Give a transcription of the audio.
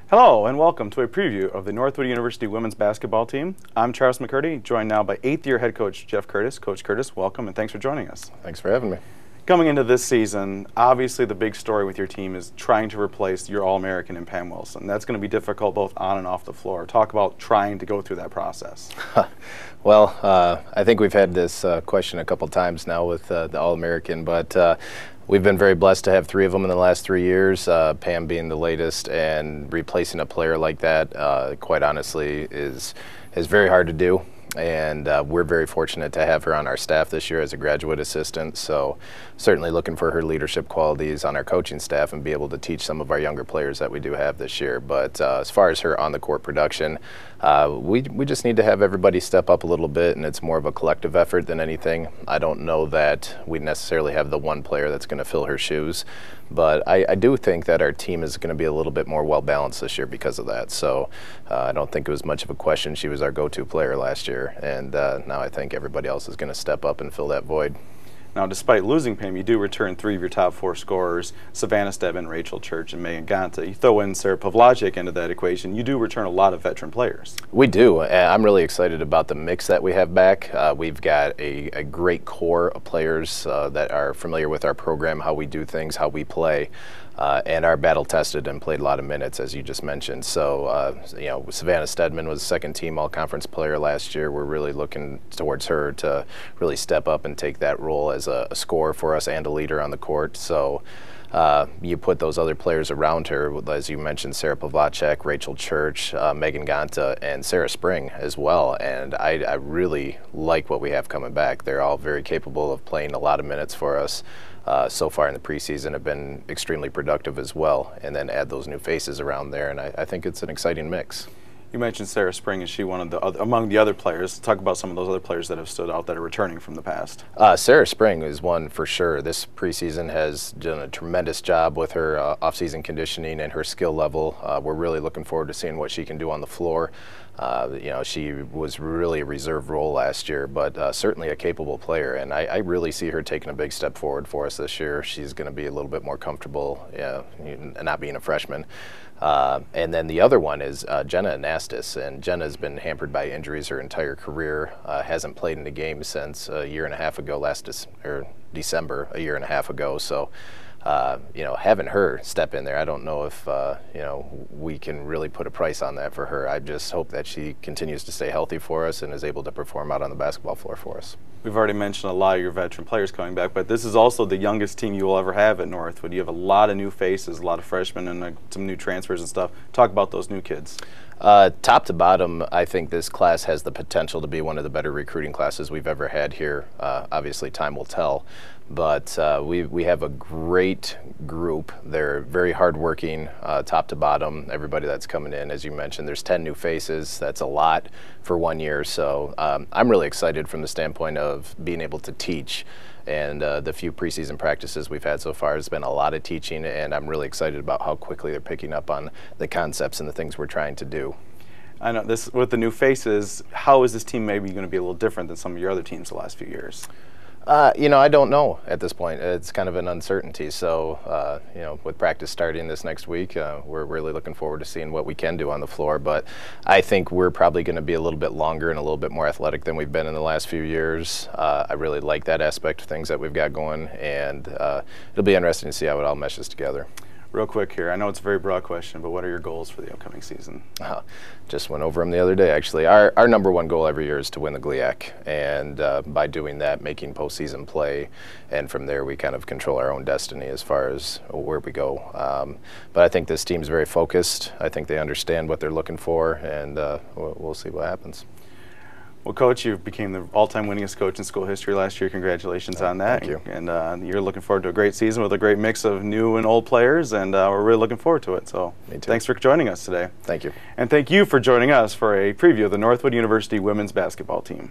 Hello and welcome to a preview of the Northwood University women's basketball team. I'm Charles McCurdy, joined now by 8th-year head coach Jeff Curtis. Coach Curtis, welcome and thanks for joining us. Thanks for having me. Coming into this season, obviously the big story with your team is trying to replace your All-American in Pam Wilson. That's going to be difficult both on and off the floor. Talk about trying to go through that process. Well, I think we've had this question a couple times now with the All-American, but we've been very blessed to have 3 of them in the last 3 years, Pam being the latest, and replacing a player like that, quite honestly, is very hard to do. And we're very fortunate to have her on our staff this year as a graduate assistant, so certainly looking for her leadership qualities on our coaching staff and be able to teach some of our younger players that we do have this year. But as far as her on-the-court production, we just need to have everybody step up a little bit, and it's more of a collective effort than anything. I don't know that we necessarily have the one player that's going to fill her shoes, but I do think that our team is going to be a little bit more well-balanced this year because of that. So I don't think it was much of a question. She was our go-to player last year, and now I think everybody else is going to step up and fill that void. Now, despite losing Pam, you do return 3 of your top 4 scorers, Savannah Stedman, Rachel Church, and Megan Ganta. You throw in Sarah Pavlacek into that equation. You do return a lot of veteran players. We do. I'm really excited about the mix that we have back. We've got a great core of players that are familiar with our program, how we do things, how we play. And are battle-tested and played a lot of minutes, as you just mentioned. So, you know, Savannah Stedman was second-team all-conference player last year. We're really looking towards her to really step up and take that role as a scorer for us and a leader on the court. So you put those other players around her, as you mentioned, Sarah Pavlacek, Rachel Church, Megan Ganta, and Sarah Spring as well. And I really like what we have coming back. They're all very capable of playing a lot of minutes for us. So far in the preseason have been extremely productive as well, and then add those new faces around there, and I think it's an exciting mix. You mentioned Sarah Spring. Is she one of the among the other players? Talk about some of those other players that have stood out that are returning from the past. Sarah Spring is one for sure. This preseason has done a tremendous job with her off-season conditioning and her skill level. We're really looking forward to seeing what she can do on the floor. You know, she was really a reserve role last year, but certainly a capable player, and I really see her taking a big step forward for us this year. She's going to be a little bit more comfortable, not being a freshman. And then the other one is Jenna Anastas, and Jenna's been hampered by injuries her entire career, hasn't played in a game since a year and a half ago, December, a year and a half ago. So you know, having her step in there, I don't know if you know, we can really put a price on that for her. I just hope that she continues to stay healthy for us and is able to perform out on the basketball floor for us. We've already mentioned a lot of your veteran players coming back, but this is also the youngest team you will ever have at Northwood. You have a lot of new faces, a lot of freshmen, and some new transfers and stuff. Talk about those new kids. Top to bottom, I think this class has the potential to be one of the better recruiting classes we've ever had here. Obviously, time will tell. But we have a great group. They're very hardworking, top to bottom. Everybody that's coming in, as you mentioned, there's 10 new faces. That's a lot for 1 year. So I'm really excited from the standpoint of being able to teach. And the few preseason practices we've had so far has been a lot of teaching, and I'm really excited about how quickly they're picking up on the concepts and the things we're trying to do. I know this with the new faces. How is this team maybe going to be a little different than some of your other teams the last few years? You know, I don't know at this point. It's kind of an uncertainty. So, you know, with practice starting this next week, we're really looking forward to seeing what we can do on the floor. But I think we're probably going to be a little bit longer and a little bit more athletic than we've been in the last few years. I really like that aspect of things that we've got going, and it'll be interesting to see how it all meshes together. Real quick here, I know it's a very broad question, but what are your goals for the upcoming season? Just went over them the other day, actually. Our #1 goal every year is to win the GLIAC, and by doing that, making postseason play, and from there we kind of control our own destiny as far as where we go. But I think this team's very focused. I think they understand what they're looking for, and we'll see what happens. Well, Coach, you became the all-time winningest coach in school history last year. Congratulations on that. Thank you. And you're looking forward to a great season with a great mix of new and old players, and we're really looking forward to it. So thanks for joining us today. Thank you. And thank you for joining us for a preview of the Northwood University women's basketball team.